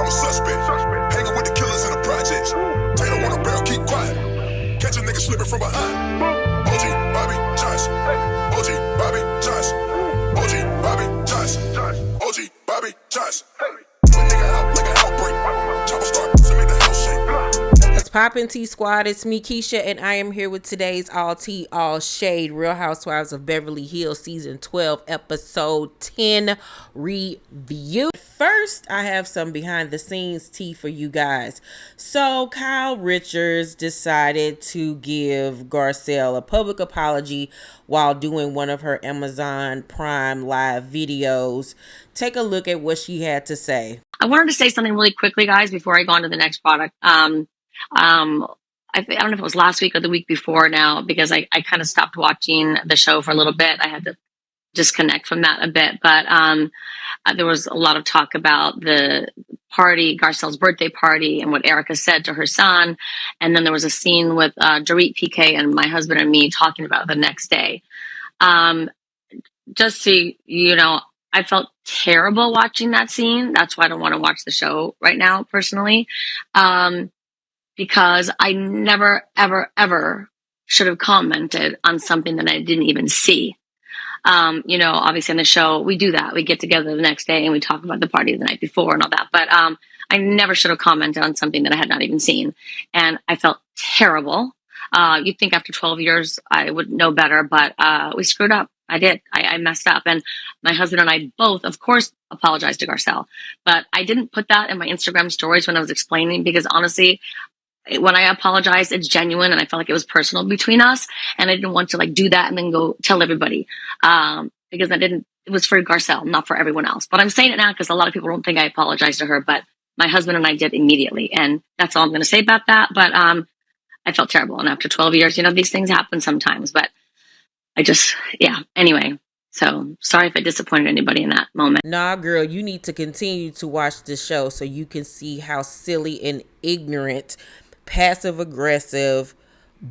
a suspect. Hanging with the killers in the projects. Taylor on a barrel, keep quiet. Catch a nigga slipping from behind. OG Bobby Johnson. OG Bobby Johnson. OG Bobby Johnson. OG Bobby Johnson. Put nigga out like an outbreak. Chopper start to make the house shake. What's poppin', T Squad? It's me, Keisha, and I am here with today's All Tea, All Shade Real Housewives of Beverly Hills Season 12, Episode 10 review. First, I have some behind the scenes tea for you guys. So, Kyle Richards decided to give Garcelle a public apology while doing one of her Amazon Prime live videos. Take a look at what she had to say. I wanted to say something really quickly, guys, before I go on to the next product. I don't know if it was last week or the week before now, because I kind of stopped watching the show for a little bit. I had to disconnect from that a bit. But there was a lot of talk about the party, Garcelle's birthday party, and what Erika said to her son. And then there was a scene with Dorit, PK, and my husband and me talking about it the next day. Just so you know, I felt terrible watching that scene. That's why I don't want to watch the show right now, personally. Because I never, ever, ever should have commented on something that I didn't even see. Obviously on the show, we do that. We get together the next day and we talk about the party the night before and all that. But I never should have commented on something that I had not even seen. And I felt terrible. You'd think after 12 years I would know better, but we screwed up. I did. I messed up. And my husband and I both, of course, apologized to Garcelle. But I didn't put that in my Instagram stories when I was explaining, because honestly, when I apologized, it's genuine, and I felt like it was personal between us, and I didn't want to do that and then go tell everybody, because it was for Garcelle, not for everyone else. But I'm saying it now because a lot of people don't think I apologized to her, but my husband and I did immediately, and that's all I'm going to say about that. But I felt terrible, and after 12 years, these things happen sometimes, but anyway. So sorry if I disappointed anybody in that moment. Nah, girl, you need to continue to watch the show so you can see how silly and ignorant, passive-aggressive,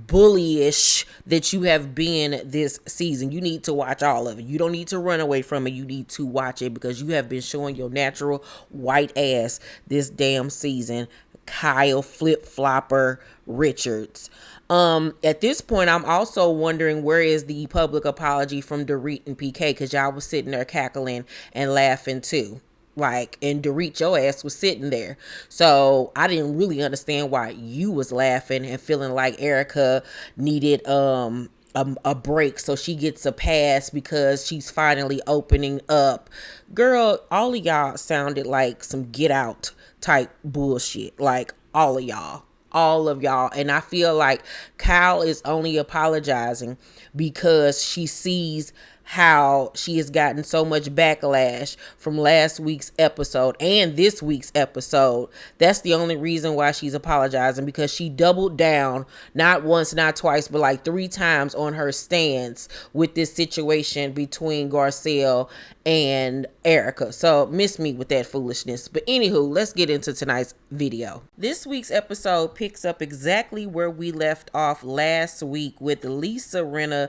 bullyish that you have been this season. You need to watch all of it. You don't need to run away from it. You need to watch it, because you have been showing your natural white ass this damn season. Kyle Flip-Flopper Richards. At this point, I'm also wondering, where is the public apology from Dorit and PK? Because y'all was sitting there cackling and laughing too. And Dorit, your ass was sitting there. So I didn't really understand why you was laughing and feeling like Erika needed a break so she gets a pass because she's finally opening up. Girl, all of y'all sounded like some Get Out type bullshit. All of y'all. And I feel like Kyle is only apologizing because she sees how she has gotten so much backlash from last week's episode and this week's episode. That's the only reason why she's apologizing, because she doubled down, not once, not twice, but 3 times on her stance with this situation between Garcelle and Erika. So miss me with that foolishness. But anywho, let's get into tonight's video. This week's episode picks up exactly where we left off last week, with Lisa Rinna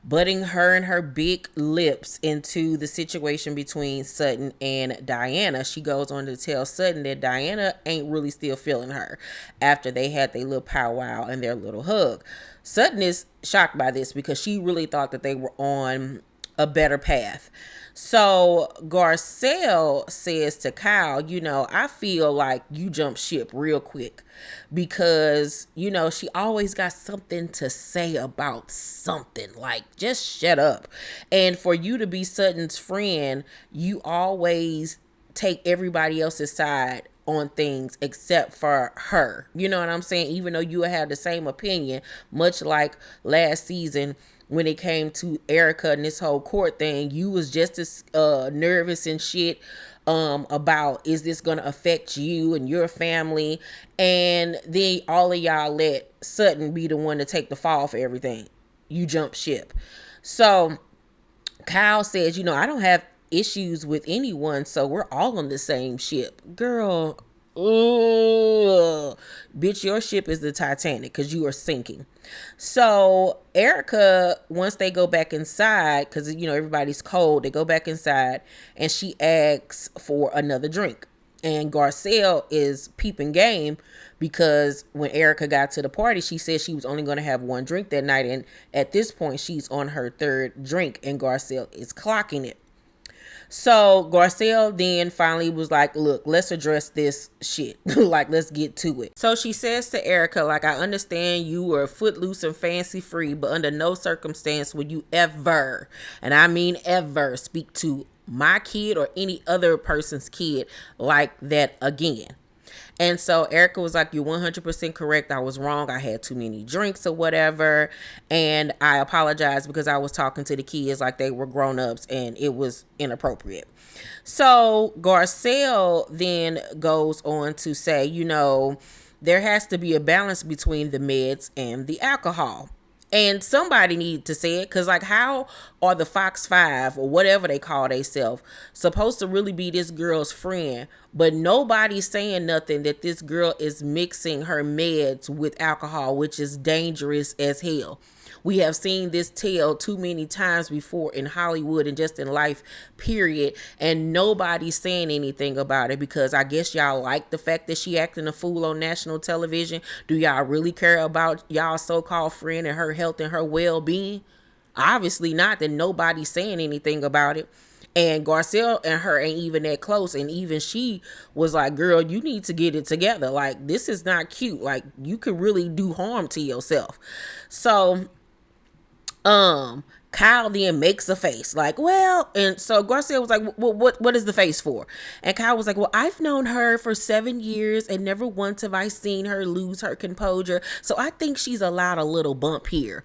butting her and her big lips into the situation between Sutton and Diana. She goes on to tell Sutton that Diana ain't really still feeling her after they had their little powwow and their little hug. Sutton is shocked by this because she really thought that they were on a better path. So Garcelle says to Kyle, I feel like you jumped ship real quick because, she always got something to say about something. Just shut up. And for you to be Sutton's friend, you always take everybody else's side on things except for her. You know what I'm saying? Even though you have the same opinion, much like last season, when it came to Erika and this whole court thing, you was just as nervous and shit about, is this going to affect you and your family? And then all of y'all let Sutton be the one to take the fall for everything. You jump ship. So Kyle says, I don't have issues with anyone, so we're all on the same ship. Girl, bitch, your ship is the Titanic because you are sinking. So Erika, once they go back inside, because everybody's cold, they go back inside and she asks for another drink. And Garcelle is peeping game because when Erika got to the party, she said she was only going to have one drink that night. And at this point, she's on her third drink and Garcelle is clocking it. So Garcelle then finally was like, look, let's address this shit. Like, let's get to it. So she says to Erika, like, I understand you were footloose and fancy free, but under no circumstance would you ever, and I mean ever, speak to my kid or any other person's kid like that again. And so Erika was like, you're 100% correct. I was wrong. I had too many drinks or whatever. And I apologize because I was talking to the kids like they were grown-ups and it was inappropriate. So Garcelle then goes on to say, you know, there has to be a balance between the meds and the alcohol. And somebody needed to say it, because like, how are the Fox 5 or whatever they call themselves supposed to really be this girl's friend, but nobody's saying nothing that this girl is mixing her meds with alcohol, which is dangerous as hell. We have seen this tale too many times before in Hollywood and just in life, period. And nobody's saying anything about it because I guess y'all like the fact that she acting a fool on national television. Do y'all really care about y'all so-called friend and her health and her well-being? Obviously not. Then nobody's saying anything about it. And Garcelle and her ain't even that close. And even she was like, girl, you need to get it together. Like, this is not cute. Like, you could really do harm to yourself. So Kyle then makes a face like, well, and so Garcelle was like, well, what is the face for? And Kyle was like, well, I've known her for 7 years and never once have I seen her lose her composure. So I think she's allowed a little bump here.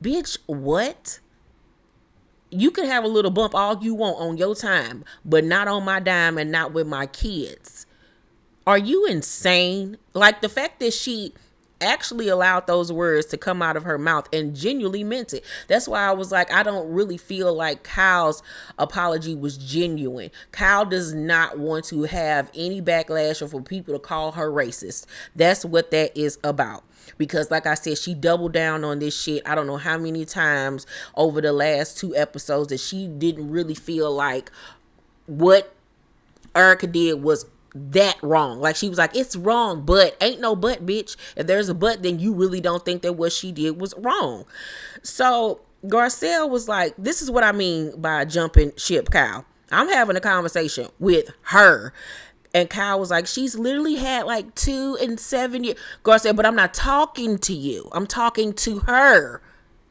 Bitch, what? You can have a little bump all you want on your time, but not on my dime and not with my kids. Are you insane? Like, the fact that she actually allowed those words to come out of her mouth and genuinely meant it. That's why I was like, I don't really feel like Kyle's apology was genuine. Kyle does not want to have any backlash or for people to call her racist. That's what that is about. Because like I said, she doubled down on this shit. I don't know how many times over the last 2 episodes that she didn't really feel like what Erika did was that wrong. Like, she was like, it's wrong, but ain't no but, bitch. If there's a but, then you really don't think that what she did was wrong. So Garcelle was like, this is what I mean by jumping ship, Kyle. I'm having a conversation with her. And Kyle was like, she's literally had like 2 and 7 years. Garcelle, but I'm not talking to you. I'm talking to her.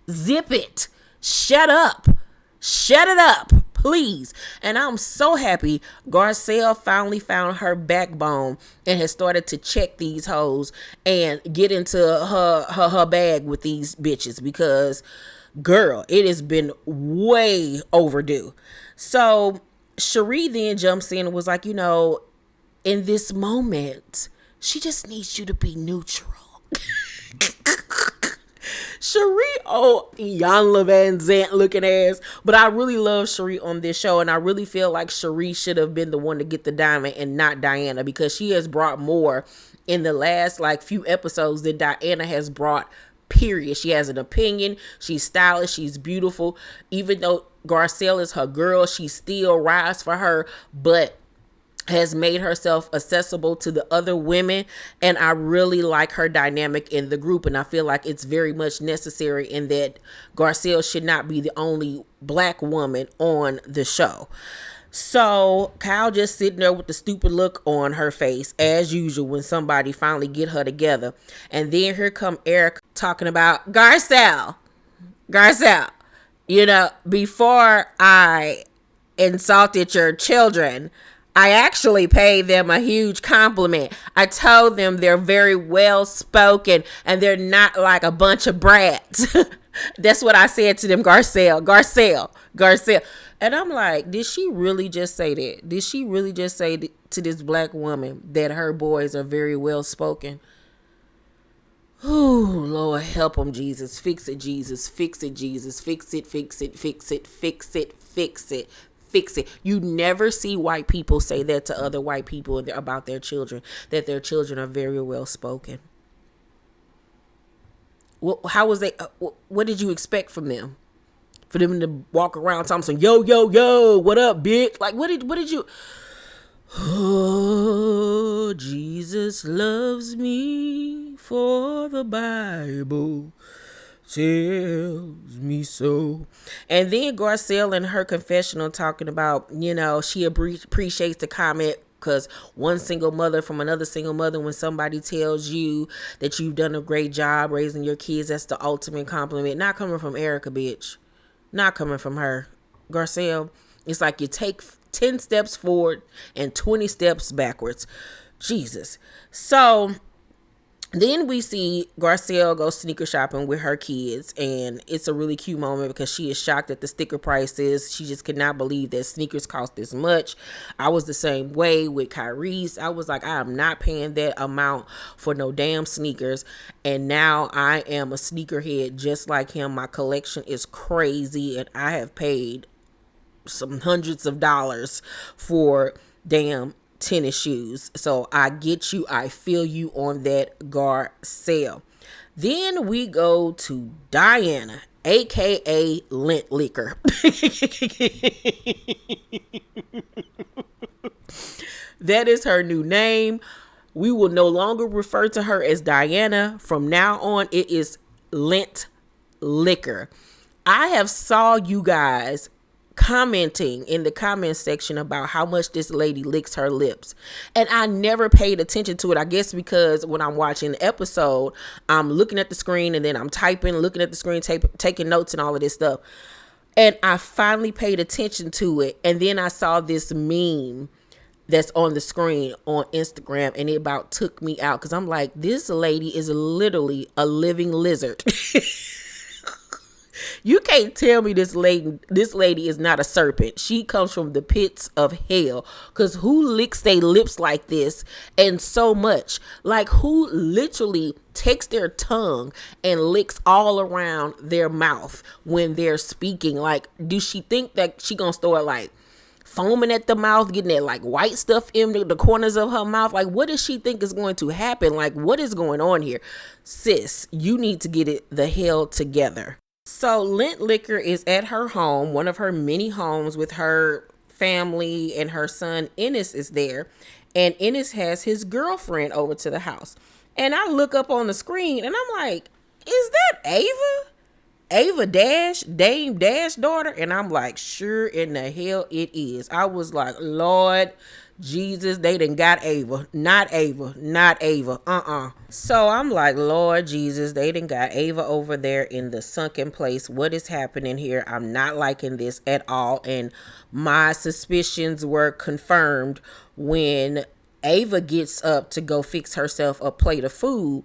Zip it. Shut up. Shut it up, please. And I'm so happy Garcelle finally found her backbone and has started to check these hoes and get into her bag with these bitches, because girl, it has been way overdue. So Cherie then jumps in and was like, you know, in this moment, she just needs you to be neutral. Cherie, oh, Iyanla Van Zant looking ass. But I really love Cherie on this show, and I really feel like Cherie should have been the one to get the diamond and not Diana, because she has brought more in the last like few episodes than Diana has brought, period. She has an opinion. She's stylish. She's beautiful. Even though Garcelle is her girl, she still rides for her, but has made herself accessible to the other women. And I really like her dynamic in the group. And I feel like it's very much necessary, in that Garcelle should not be the only black woman on the show. So Kyle just sitting there with the stupid look on her face as usual when somebody finally get her together. And then here come Erika talking about Garcelle, you know, before I insulted your children, I actually paid them a huge compliment. I told them they're very well spoken and they're not like a bunch of brats. That's what I said to them, Garcelle. And I'm like, did she really just say that? Did she really just say to this black woman that her boys are very well spoken? Oh, Lord, help them, Jesus. Fix it, Jesus. Fix it, Jesus. Fix it, fix it, fix it, fix it, fix it. Fix it. You never see white people say that to other white people about their children, that their children are very well spoken. How was they? What did you expect from them? For them to walk around talking, yo, what up, bitch? Like, what did you? Jesus loves me, for the Bible tells me so. And then Garcelle in her confessional talking about, she appreciates the comment because one single mother from another single mother, when somebody tells you that you've done a great job raising your kids, that's the ultimate compliment. Not coming from Erika, bitch. Not coming from her. Garcelle, it's like you take 10 steps forward and 20 steps backwards. Jesus. So then we see Garcelle go sneaker shopping with her kids, and it's a really cute moment because she is shocked at the sticker prices. She just could not believe that sneakers cost this much. I was the same way with Kyrie's. I was like, I am not paying that amount for no damn sneakers. And now I am a sneakerhead just like him. My collection is crazy, and I have paid some hundreds of dollars for damn tennis shoes. So I get you. I feel you on that, Garcelle. Then we go to Diana, aka Lint Liquor. That is her new name. We will no longer refer to her as Diana. From now on, it is Lint Liquor. I have saw you guys commenting in the comment section about how much this lady licks her lips, and I never paid attention to it. I guess because when I'm watching the episode, I'm looking at the screen and then I'm typing, looking at the screen, taking notes and all of this stuff. And I finally paid attention to it, and then I saw this meme that's on the screen on Instagram, and it about took me out because I'm like, this lady is literally a living lizard. You can't tell me this lady is not a serpent. She comes from the pits of hell. Because who licks their lips like this and so much? Like, who literally takes their tongue and licks all around their mouth when they're speaking? Like, do she think that she gonna start like foaming at the mouth, getting that like white stuff in the corners of her mouth? Like, what does she think is going to happen? Like, what is going on here? Sis, you need to get it the hell together. So Lint Liquor is at her home, one of her many homes, with her family, and her son Ennis is there. And Ennis has his girlfriend over to the house. And I look up on the screen and I'm like, is that Ava? Ava Dash, Dame Dash daughter? And I'm like, sure in the hell it is. I was like, Lord Jesus, they done got Ava. Not Ava. So I'm like, Lord Jesus, they done got Ava over there in the sunken place. What is happening here? I'm not liking this at all. And my suspicions were confirmed when Ava gets up to go fix herself a plate of food.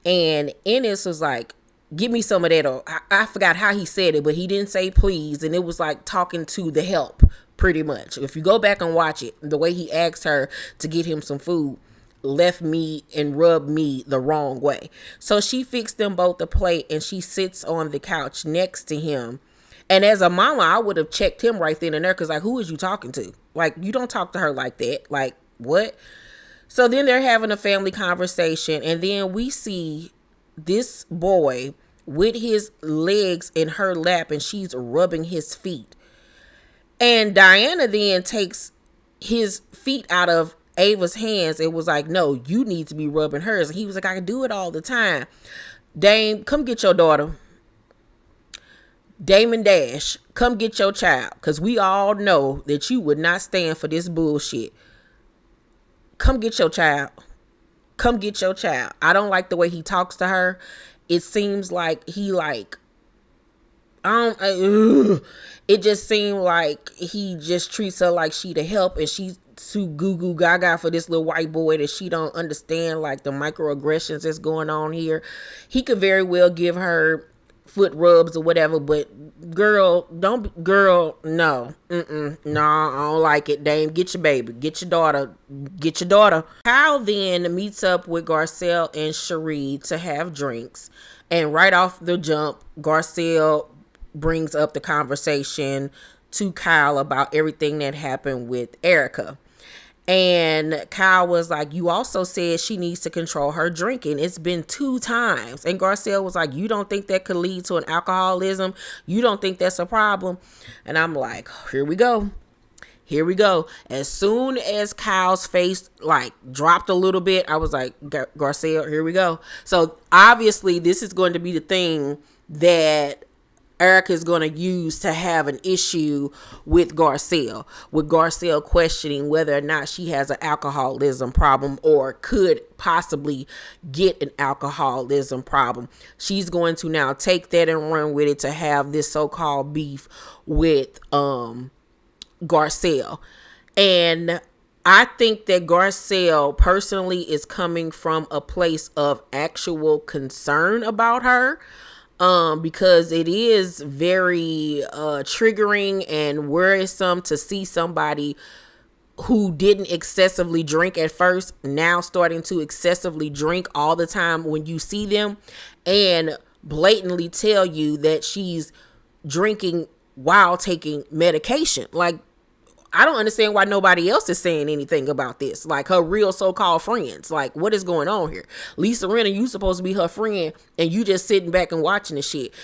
And Ennis was like, give me some of that. Or I forgot how he said it, but he didn't say please. And it was like talking to the help. Pretty much. If you go back and watch it, the way he asked her to get him some food left me and rubbed me the wrong way. So she fixed them both a plate, and she sits on the couch next to him. And as a mama, I would have checked him right then and there, because like, who is you talking to? Like, you don't talk to her like that. Like, what? So then they're having a family conversation, and then we see this boy with his legs in her lap, and she's rubbing his feet. And Diana then takes his feet out of Ava's hands and was like, no, you need to be rubbing hers. And he was like, I can do it all the time. Dame, come get your daughter. Damon Dash, come get your child. Because we all know that you would not stand for this bullshit. Come get your child. Come get your child. I don't like the way he talks to her. It seems like he like, it just seemed like he just treats her like she the help, and she's too goo gaga for this little white boy, that she don't understand like the microaggressions that's going on here. He could very well give her foot rubs or whatever, but no, no, I don't like it. Dame, get your baby, get your daughter. Kyle then meets up with Garcelle and Cherie to have drinks, and right off the jump, Garcelle brings up the conversation to Kyle about everything that happened with Erika. And Kyle was like, you also said she needs to control her drinking. It's been 2 times. And Garcelle was like, you don't think that could lead to an alcoholism? You don't think that's a problem? And I'm like, here we go. here we go. As soon as Kyle's face like dropped a little bit, I was like, Garcelle, here we go. So obviously this is going to be the thing that Erika is going to use to have an issue with Garcelle questioning whether or not she has an alcoholism problem or could possibly get an alcoholism problem. She's going to now take that and run with it to have this so-called beef with Garcelle. And I think that Garcelle personally is coming from a place of actual concern about her. Because it is very triggering and worrisome to see somebody who didn't excessively drink at first now starting to excessively drink all the time when you see them, and blatantly tell you that she's drinking while taking medication. Like, I don't understand why nobody else is saying anything about this. Like, her real so-called friends. Like, what is going on here? Lisa Rinna, you supposed to be her friend, and you just sitting back and watching the shit.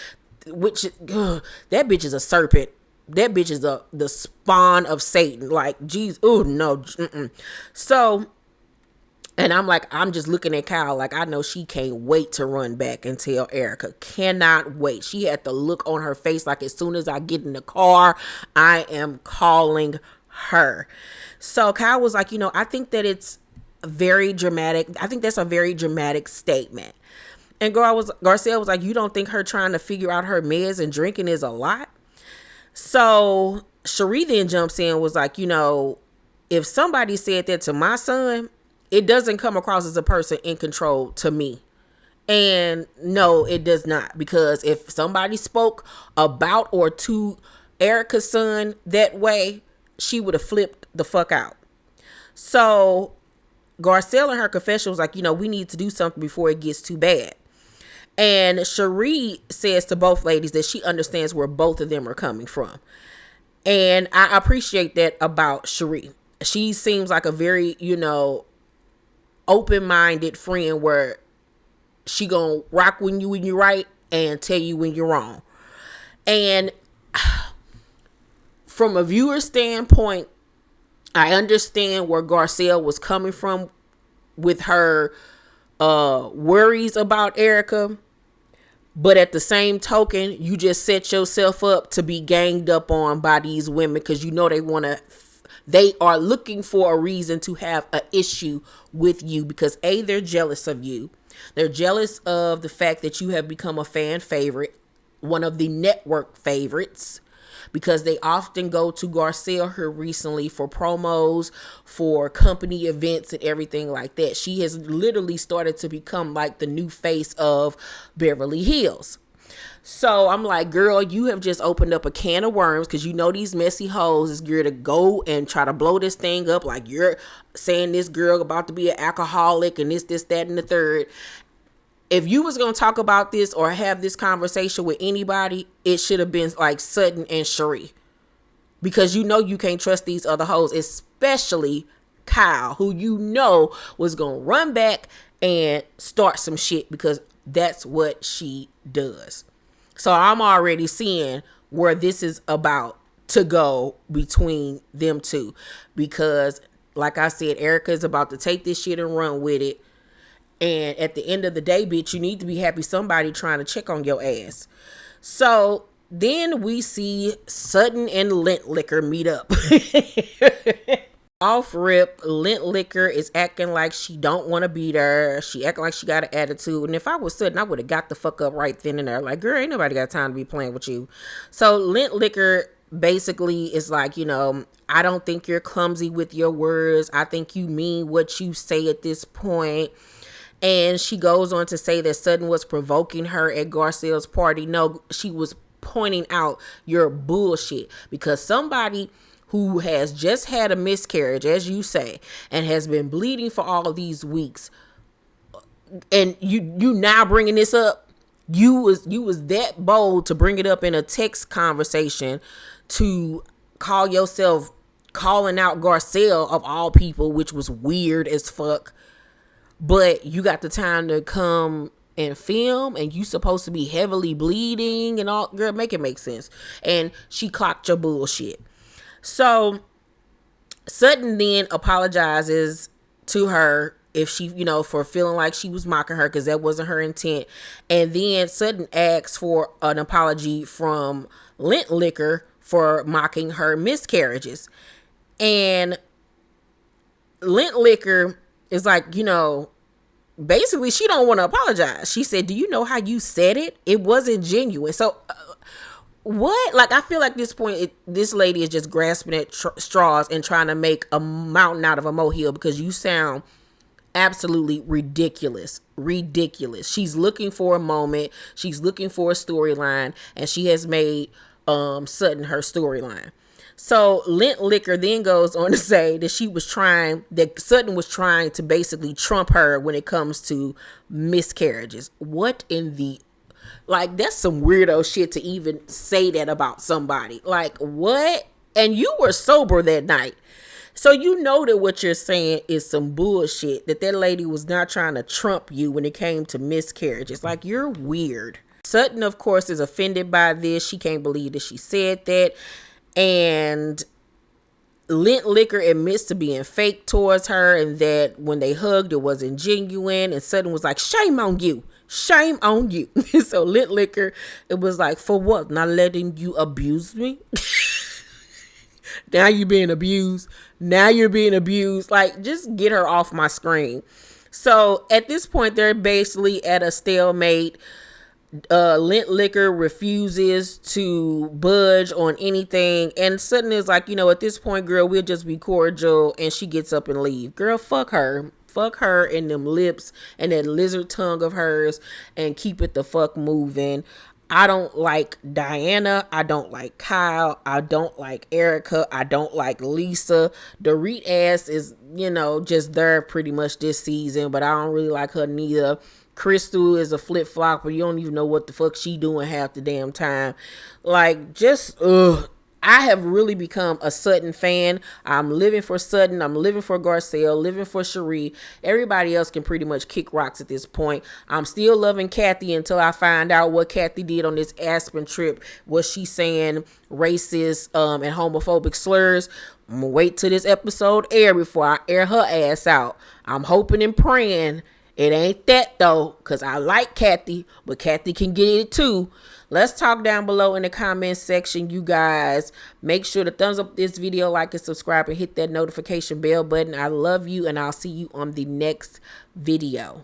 Which, that bitch is a serpent. That bitch is the spawn of Satan. Like, geez, oh no. Mm-mm. So, and I'm just looking at Kyle like, I know she can't wait to run back and tell Erika. Cannot wait. She had the look on her face like, as soon as I get in the car, I am calling her. So Kyle was like, I think that it's very dramatic. I think that's a very dramatic statement. And Garcelle was like, you don't think her trying to figure out her meds and drinking is a lot? So Sheree then jumps in, was like, if somebody said that to my son, it doesn't come across as a person in control to me. And no, it does not. Because if somebody spoke about or to Erika's son that way, she would have flipped the fuck out. So Garcelle in her confession was like, we need to do something before it gets too bad. And Sheree says to both ladies that she understands where both of them are coming from. And I appreciate that about Sheree. She seems like a very, open-minded friend where she gonna rock when you're right and tell you when you're wrong. And from a viewer standpoint, I understand where Garcelle was coming from with her worries about Erika. But at the same token, you just set yourself up to be ganged up on by these women because they are looking for a reason to have an issue with you because they're jealous of you. They're jealous of the fact that you have become a fan favorite, one of the network favorites, because they often go to Garcelle here recently for promos, for company events and everything like that. She has literally started to become like the new face of Beverly Hills. So I'm like, girl, you have just opened up a can of worms because these messy hoes is geared to go and try to blow this thing up like you're saying this girl about to be an alcoholic and this, that, and the third. If you was going to talk about this or have this conversation with anybody, it should have been like Sutton and Sheree. Because you can't trust these other hoes, especially Kyle, who was going to run back and start some shit because that's what she does. So I'm already seeing where this is about to go between them two. Because, like I said, Erika is about to take this shit and run with it. And at the end of the day, bitch, you need to be happy somebody trying to check on your ass. So then we see Sutton and Lint Liquor meet up. Off rip, Lint Liquor is acting like she don't want to be there. She acting like she got an attitude. And if I was Sutton, I would have got the fuck up right then and there. Like, girl, ain't nobody got time to be playing with you. So Lint Liquor basically is like, I don't think you're clumsy with your words. I think you mean what you say at this point. And she goes on to say that Sutton was provoking her at Garcelle's party. No, she was pointing out your bullshit because somebody who has just had a miscarriage, as you say, and has been bleeding for all of these weeks, and you now bringing this up, you was that bold to bring it up in a text conversation to call yourself calling out Garcelle of all people, which was weird as fuck. But you got the time to come and film and you supposed to be heavily bleeding and all. Girl, make it make sense. And she clocked your bullshit. So Sutton then apologizes to her if she, for feeling like she was mocking her, because that wasn't her intent. And then Sutton asks for an apology from Lint Liquor for mocking her miscarriages. And Lint Liquor is like, basically she don't want to apologize. She said, do you know how you said it? It wasn't genuine. So what? Like, I feel like this point, this lady is just grasping at straws and trying to make a mountain out of a molehill, because you sound absolutely ridiculous. She's looking for a moment. She's looking for a storyline, and she has made Sutton her storyline. So Lint Liquor then goes on to say that Sutton was trying to basically trump her when it comes to miscarriages. What in the, like, that's some weirdo shit to even say that about somebody. Like, what? And you were sober that night. So you know that what you're saying is some bullshit, that lady was not trying to trump you when it came to miscarriages. Like, you're weird. Sutton, of course, is offended by this. She can't believe that she said that. And Lint Liquor admits to being fake towards her, and that when they hugged, it wasn't genuine. And Sutton was like, shame on you. Shame on you. So Lint Liquor, it was like, for what? Not letting you abuse me? Now you're being abused. Like, just get her off my screen. So at this point, they're basically at a stalemate. Lint Liquor refuses to budge on anything, and Sutton is like, at this point, girl, we'll just be cordial. And she gets up and leave. Girl, fuck her and them lips and that lizard tongue of hers, and keep it the fuck moving. I don't like Diana. I don't like Kyle. I don't like Erika. I don't like Lisa. Dorit ass is, just there pretty much this season, but I don't really like her neither. Crystal is a flip-flopper. You don't even know what the fuck she doing half the damn time. Like, just, ugh. I have really become a Sutton fan. I'm living for Sutton. I'm living for Garcelle, living for Cherie. Everybody else can pretty much kick rocks at this point. I'm still loving Kathy until I find out what Kathy did on this Aspen trip. Was she saying racist and homophobic slurs? I'm going to wait till this episode air before I air her ass out. I'm hoping and praying it ain't that, though, because I like Kathy, but Kathy can get it too. Let's talk down below in the comment section, you guys. Make sure to thumbs up this video, like and subscribe, and hit that notification bell button. I love you, and I'll see you on the next video.